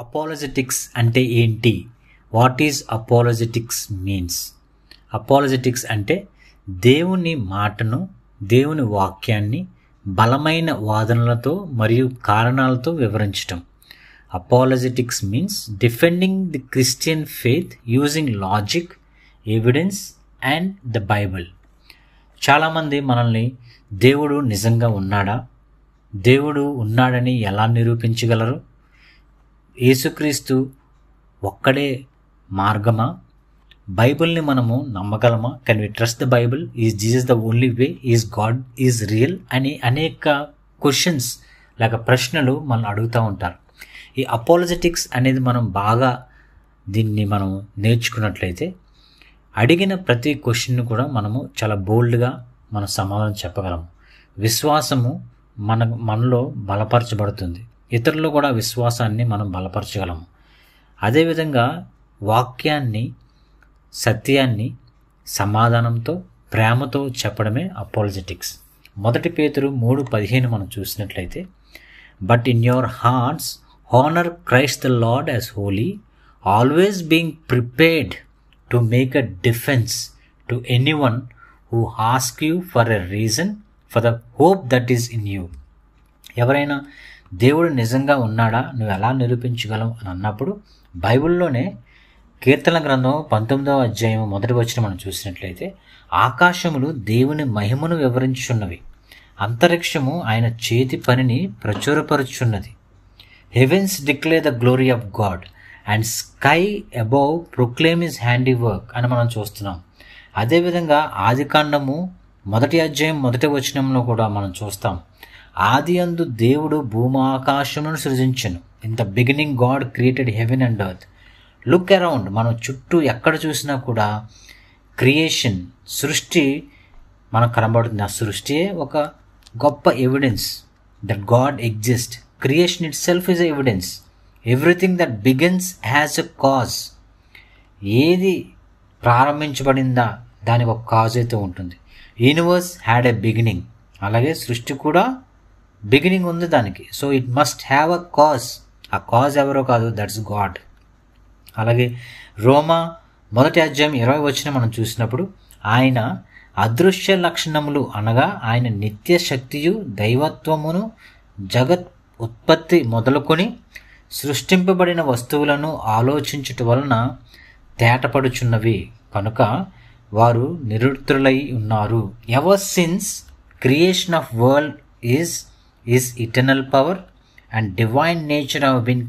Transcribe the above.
Apologetics అంటే ఏంటి? What is apologetics means? Apologetics అంటే దేవుని మాటను, దేవుని వాక్యాన్ని బలమైన వాదనలతో మరియు కారణాలతో వివరించటం. Apologetics means defending the Christian faith using logic, evidence and the Bible. చాలామంది మనల్ని దేవుడు నిజంగా ఉన్నాడా, దేవుడు ఉన్నాడని ఎలా నిరూపించగలరు, యేసుక్రీస్తు ఒక్కడే మార్గమా, బైబిల్ని మనము నమ్మగలమా, can we trust the Bible, is Jesus the only way, is God is real అని అనేక క్వశ్చన్స్ లేక ప్రశ్నలు మనం అడుగుతూ ఉంటారు. ఈ అపాలజెటిక్స్ అనేది మనం బాగా దీన్ని మనం నేర్చుకున్నట్లయితే అడిగిన ప్రతి క్వశ్చన్ కూడా మనము చాలా బోల్డ్గా మనం సమాధానం చెప్పగలము. విశ్వాసము మనలో బలపరచబడుతుంది, ఇతరులు కూడా విశ్వాసాన్ని మనం బలపరచగలము. అదేవిధంగా వాక్యాన్ని, సత్యాన్ని సమాధానంతో, ప్రేమతో చెప్పడమే అపాలజెటిక్స్. 1 పేతురు 3:15 మనం చూసినట్లయితే, but in your hearts honour Christ the Lord as holy, always being prepared to make a defence to anyone who ask you for a reason for the hope that is in you. ఎవరైనా దేవుడు నిజంగా ఉన్నాడా, నువ్వు ఎలా నిరూపించగలవు అని అన్నప్పుడు బైబిల్లోనే కీర్తన గ్రంథం 19వ అధ్యాయం 1వ వచనం మనం చూసినట్లయితే, ఆకాశములు దేవుని మహిమను వివరించున్నవి, అంతరిక్షము ఆయన చేతి పనిని ప్రచురపరుచున్నది. Heavens declare the glory of God and sky above proclaim his handiwork అని మనం చూస్తున్నాం. అదేవిధంగా ఆదికాండము 1వ అధ్యాయం 1వ వచనంలో కూడా మనం చూస్తాం, ఆది అందు దేవుడు భూమాకాశములను సృజించెను. In the beginning God created heaven and earth. Look around, మనం చుట్టూ ఎక్కడ చూసినా కూడా క్రియేషన్, సృష్టి మనకు కనబడుతుంది. ఆ సృష్టియే ఒక గొప్ప evidence that God exist. Creation it self is evidence. Everything that begins has a cause. ఏది ప్రారంభించబడిందా దానికి ఒక కాజ్ అయితే ఉంటుంది. యూనివర్స్ హ్యాడ్ ఎ బిగినింగ్, అలాగే సృష్టి కూడా బిగినింగ్ ఉంది దానికి. So it must have a cause. ఆ కాజ్ ఎవరో కాదు, దట్స్ గాడ్. అలాగే రోమా 1వ అధ్యాయం 20వ వచనం మనం చూసినప్పుడు, ఆయన అదృశ్య లక్షణములు అనగా ఆయన నిత్య శక్తియు దైవత్వమును జగత్ ఉత్పత్తి మొదలుకొని సృష్టింపబడిన వస్తువులను ఆలోచించుట వలన తేటపడుచున్నవి కనుక వారు నిరుత్రులై ఉన్నారు. Ever since creation of world is eternal power and divine nature have been